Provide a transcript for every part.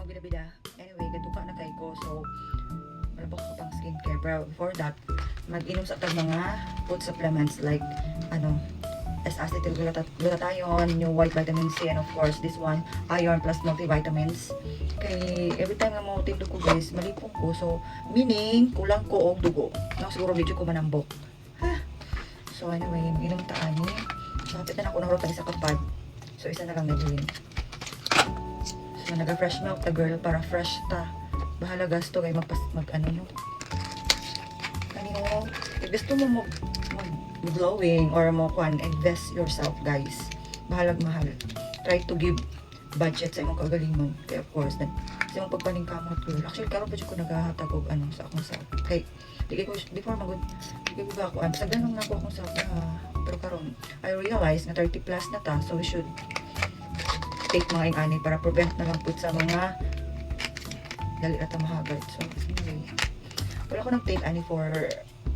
bida-bida. Anyway, gaduka na kay ko. So, malabak ko pang skincare. Pero before that, mag-inom sa tag mga food supplements like, S-acetylglutathione, new white vitamin C, and of course, this one, iron plus multivitamins. Kay every time nga mo tindog ko guys, malipong ko. So, meaning, kulang ko og dugo. No, siguro medyo ko manambok. So, anyway, mag-inom ta ani. So, hapit na ako ng rota isa kapad. So, isa na lang nabilin. So, naga-fresh milk ta girl para fresh ta. Bahala gasto kay mag-ano no. Kanino, if gusto mo glowing or mo invest yourself guys. Bahalag mahal. Try to give budget sa imong kagalingon. Kaya of course, sa imong pagpaningkamot girl. Actually, karon pa ko naghahatag og sa akong self. Kay before magud di ko ba ako sa ganun na ako akong self pero karon I realize na 30 plus na ta, so we should take mga ingani para prevent na lang pud sa mga dali na ta mahagad. So anyway, wala ko nag-take ani for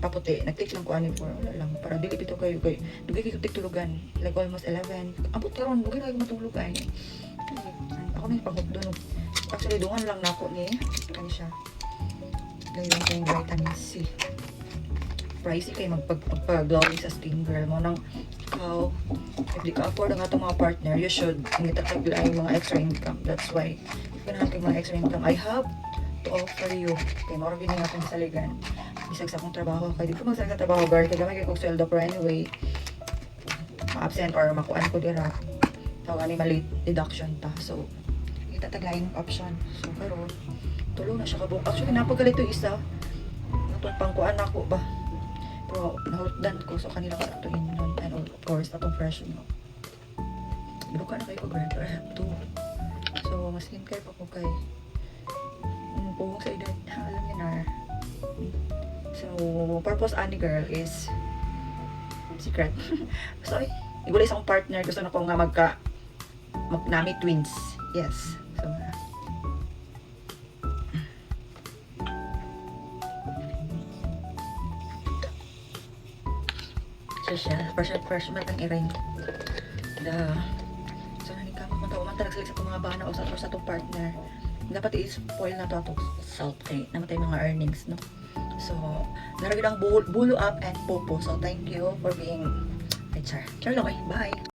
paputi, nag-take lang ko ani for wala lang para dili bitaw kayo kay dugay kay tulugan like almost 11 abot karon dugay kayo matulog ani. Ako na pagdon actually dungan lang nako ni kani siya ngayon kayong vitamin C. Pricey kayo magpag-glowing sa skin girl mo nang if di ka afford ang atong mga partner, you should itatagla yung mga extra income. That's why if ganahan kayo mga extra income, I have to offer you. Kaya mauro gini akong saligan. Bisag sa akong trabaho. Kaya di ko magsalig sa trabaho girl. Kaya gamay kayo kong sweldo. Pero anyway, ma-absent or makuan ko dira. Tawag ni malate deduction ta. So, itataglayin ng option. So, pero tulo na siya kabuk. Actually, napagalit yung isa. Itong pangkuan ako ba? Pero, nahuldan ko. So, kanila ko ito nun. And of course, itong fresh milk. Biluka na kayo, girl. I have to. So, mas skincare pa ko kay puhong sa edad. Alam niyo na. So, purpose ani girl is secret. So, igulay sa akong partner. Gusto na ko nga nami twins. Yes. So, siya, fresh milk ang iray. So, nanikama man talaga sa mga bana o sa itong partner. Dapat i-spoil na ito itong self kay namatay mga earnings, no? So, naragin ang bulo up and popo. So, thank you for being char lang, bye!